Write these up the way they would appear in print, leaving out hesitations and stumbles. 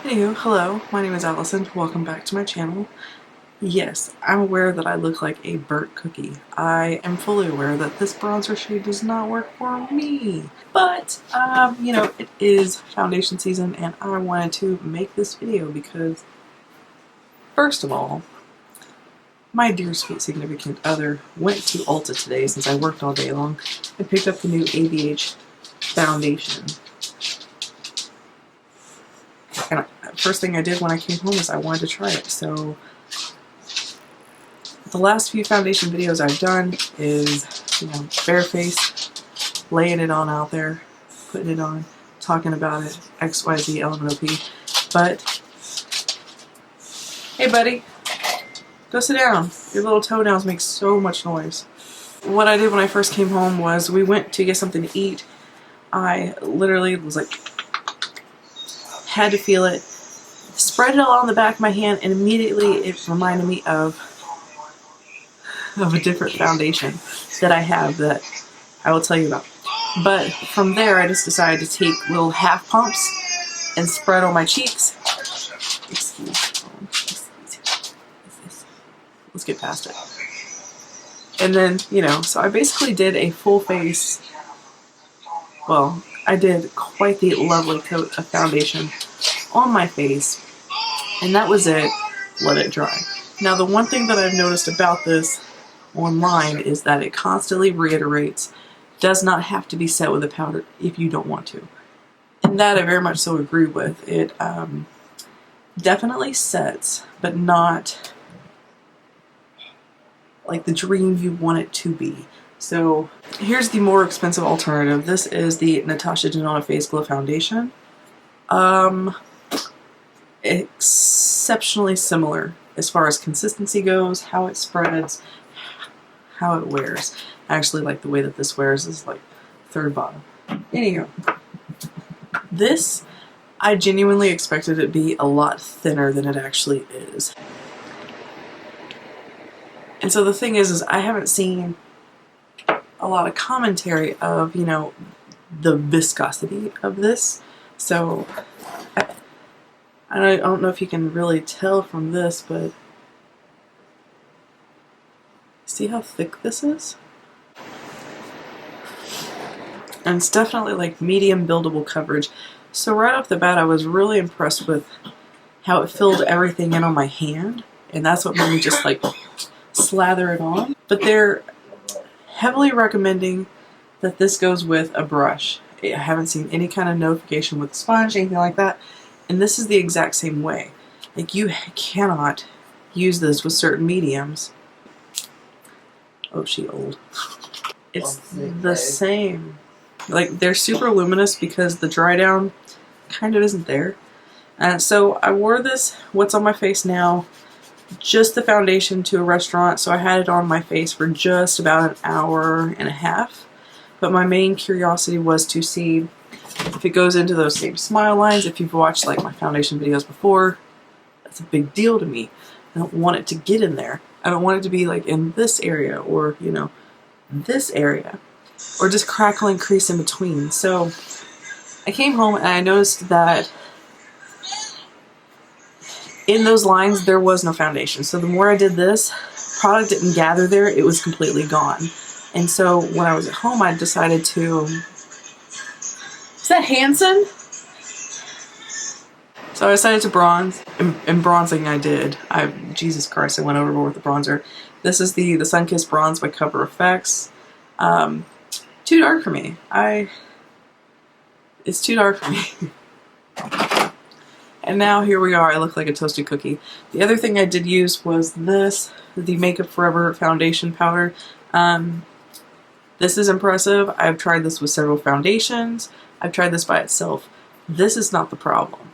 Heyo, hello, my name is Allison. Welcome back to my channel. Yes, I'm aware that I look like a burnt cookie. I am fully aware that this bronzer shade does not work for me. But, you know, it is foundation season and I wanted to make this video because, first of all, my dear sweet significant other went to Ulta today since I worked all day long and picked up the new ABH foundation. And first thing I did when I came home is I wanted to try it. So the last few foundation videos I've done is, you know, bare face, laying it on out there, putting it on, talking about it, XYZ, LMNOP. But, hey buddy, go sit down. Your little toenails make so much noise. What I did when I first came home was we went to get something to eat. I literally was like, had to feel it, spread it all on the back of my hand, and immediately it reminded me of a different foundation that I have that I will tell you about. But from there I just decided to take little half pumps and spread on my cheeks. Let's get past it. And then, you know, so I basically did a full face, well, I did quite the lovely coat of foundation on my face, and that was it. Let it dry. Now the one thing that I've noticed about this online is that it constantly reiterates, does not have to be set with a powder if you don't want to. And that I very much so agree with. It definitely sets, but not like the dream you want it to be. So here's the more expensive alternative. This is the Natasha Denona Face Glow Foundation. Exceptionally similar as far as consistency goes, how it spreads, how it wears. I actually like the way that this wears, is like third bottom. Anywho, this, I genuinely expected it to be a lot thinner than it actually is. And so the thing is I haven't seen a lot of commentary of, you know, the viscosity of this. So I don't know if you can really tell from this, but see how thick this is? And it's definitely like medium buildable coverage. So right off the bat I was really impressed with how it filled everything in on my hand, and that's what made me just like slather it on. But they're heavily recommending that this goes with a brush. I haven't seen any kind of notification with a sponge, anything like that. And this is the exact same way. Like, you cannot use this with certain mediums. Oh, she old. It's the same. Like, they're super luminous because the dry down kind of isn't there. So I wore this, what's on my face now, just the foundation to a restaurant, so I had it on my face for just about an hour and a half. But my main curiosity was to see if it goes into those same smile lines. If you've watched like my foundation videos before, that's a big deal to me. I don't want it to get in there. I don't want it to be like in this area or, you know, this area, or just crackling crease in between. So I came home and I noticed that in those lines there was no foundation. So the more I did this, product didn't gather there, it was completely gone. And so when I was at home I decided to... Is that Hanson? So I decided to bronze, and bronzing I did. Jesus Christ, I went overboard with the bronzer. This is the Sunkissed Bronze by Cover FX. Too dark for me. It's too dark for me. And now here we are, I look like a toasted cookie. The other thing I did use was this, the Makeup Forever foundation powder. This is impressive. I've tried this with several foundations. I've tried this by itself. This is not the problem.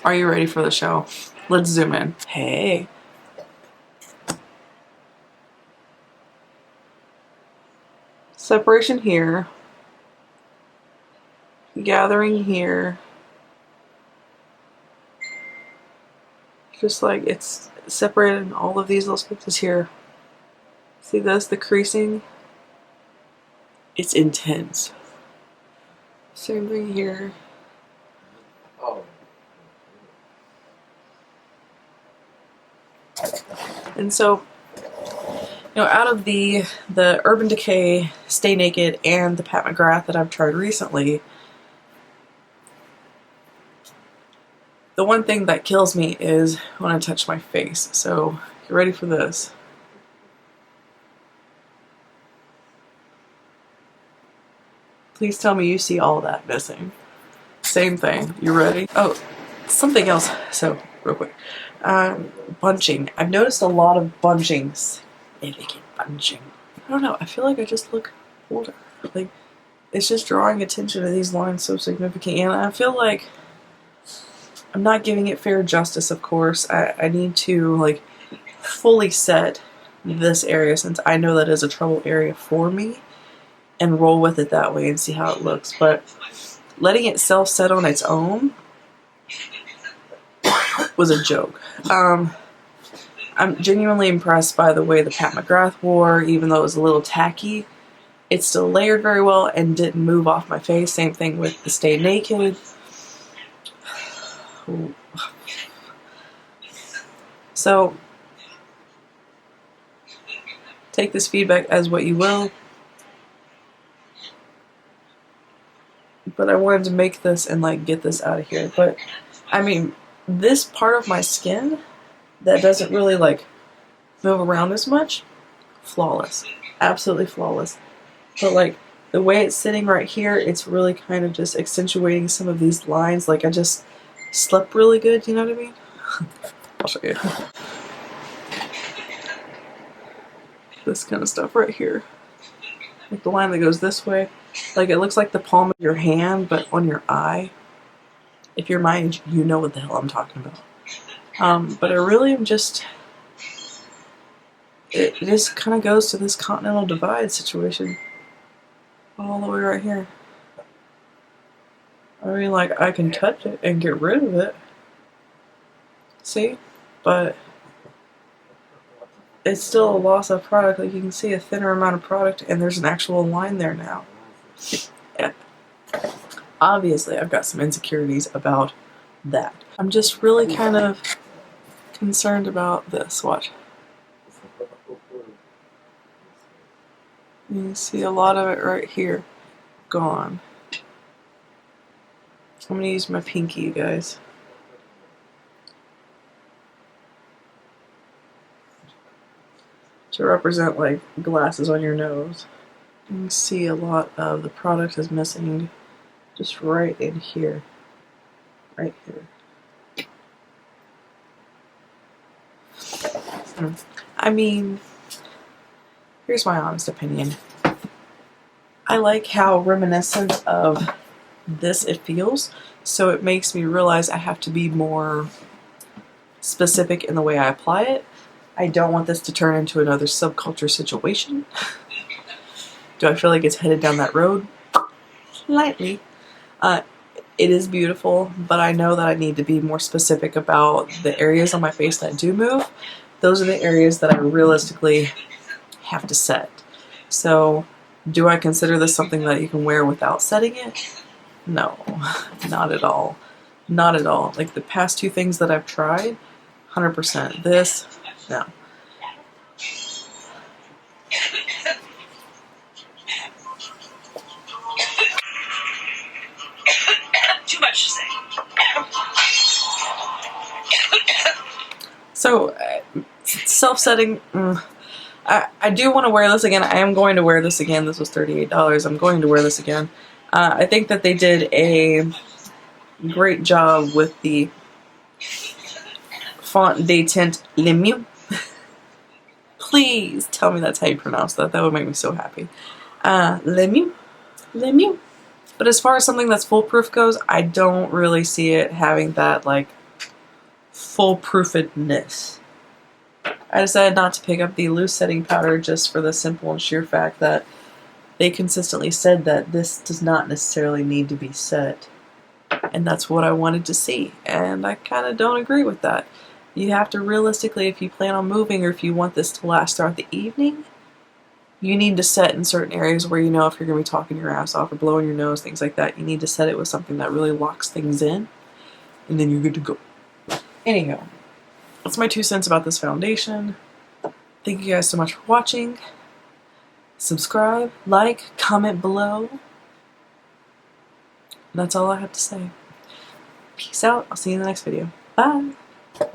Are you ready for the show? Let's zoom in. Hey. Separation here. Gathering here. Just like it's separated in all of these little spaces here. See this? The creasing? It's intense. Same thing here. And so, you know, out of the Urban Decay Stay Naked and the Pat McGrath that I've tried recently, the one thing that kills me is when I touch my face. So, get ready for this. Please tell me you see all that missing. Same thing. You ready? Oh, something else. So, real quick. Bunching. I've noticed a lot of bunchings. Significant bunching. I don't know. I feel like I just look older. Like, it's just drawing attention to these lines so significant. And I feel like I'm not giving it fair justice, of course. I need to, like, fully set this area since I know that is a trouble area for me and roll with it that way and see how it looks. But letting it self-set on its own was a joke. I'm genuinely impressed by the way the Pat McGrath wore, even though it was a little tacky. It still layered very well and didn't move off my face. Same thing with the Stay Naked. So, take this feedback as what you will. But I wanted to make this and like get this out of here. But, I mean, this part of my skin that doesn't really like move around as much, flawless. Absolutely flawless. But like the way it's sitting right here, it's really kind of just accentuating some of these lines. Like I just slept really good, you know what I mean? I'll show you. This kind of stuff right here. Like the line that goes this way. Like it looks like the palm of your hand, but on your eye. If you're my age, you know what the hell I'm talking about. But I really am just, it just kind of goes to this continental divide situation. All the way right here. I mean, like, I can touch it and get rid of it. See? But it's still a loss of product. Like, you can see a thinner amount of product and there's an actual line there now. Yeah. Obviously, I've got some insecurities about that. I'm just really kind of concerned about this. Watch. You can see a lot of it right here. Gone. I'm going to use my pinky, you guys. To represent, like, glasses on your nose. You can see a lot of the product is missing just right in here. Right here. I mean, here's my honest opinion. I like how reminiscent of this it feels, so it makes me realize I have to be more specific in the way I apply it. I don't want this to turn into another subculture situation. Do I feel like it's headed down that road? Slightly. It is beautiful, but I know that I need to be more specific about the areas on my face that do move. Those are the areas that I realistically have to set. So, do I consider this something that you can wear without setting it? No, not at all. Not at all. Like the past two things that I've tried, 100%. This, no. Too much to say. So, self-setting, I do want to wear this again. I am going to wear this again. This was $38. I'm going to wear this again. I think that they did a great job with the font de tint LUMINOUS. Please tell me that's how you pronounce that. That would make me so happy. LUMINOUS. LUMINOUS. But as far as something that's foolproof goes, I don't really see it having that, like, foolproofedness. I decided not to pick up the loose setting powder just for the simple and sheer fact that they consistently said that this does not necessarily need to be set. And that's what I wanted to see. And I kind of don't agree with that. You have to realistically, if you plan on moving or if you want this to last throughout the evening, you need to set in certain areas where you know if you're going to be talking your ass off or blowing your nose, things like that. You need to set it with something that really locks things in. And then you're good to go. Anyhow, that's my 2 cents about this foundation. Thank you guys so much for watching. Subscribe, like, comment below. That's all I have to say. Peace out. I'll see you in the next video. Bye.